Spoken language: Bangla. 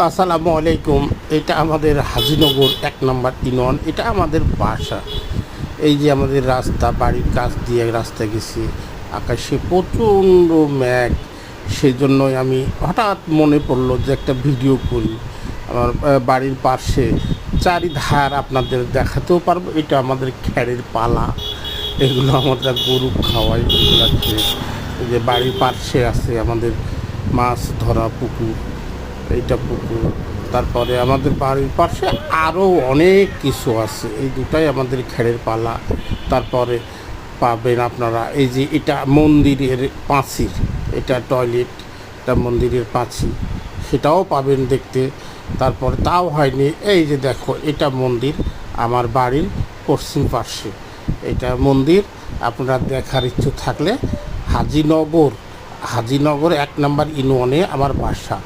আসসালামু আলাইকুম। এটা আমাদের হাজিনগর ১ নম্বর ইউনিয়ন। এটা আমাদের বাসা। এই যে আমাদের রাস্তা, বাড়ির কাছ দিয়ে রাস্তায় গেছি। আকাশে প্রচণ্ড মেঘ। সেজন্যই আমি হঠাৎ মনে পড়লো যে একটা ভিডিও করি। আমার বাড়ির পাশে চারিধার আপনাদের দেখাতেও পারবো। এটা আমাদের খ্যারের পালা। এগুলো আমরা গরু খাওয়াই, এগুলা খেয়ে। এই যে বাড়ির পাশে আছে আমাদের মাছ ধরা পুকুর। এইটা পুকুর। তারপরে আমাদের বাড়ির পাশে আরও অনেক কিছু আছে। এই দুটাই আমাদের খ্যারের পালা। তারপরে পাবেন আপনারা এই যে এটা মন্দিরের পাঁচিল, এটা টয়লেট, এটা মন্দিরের পাঁচিল, সেটাও পাবেন দেখতে। তারপরে তাও হয়নি, এই যে দেখো এটা মন্দির আমার বাড়ির পশ্চিম পাশে। এটা মন্দির আপনারা দেখার ইচ্ছে থাকলে হাজিনগর ১ নম্বর ইউনিয়নে আমার বাসা।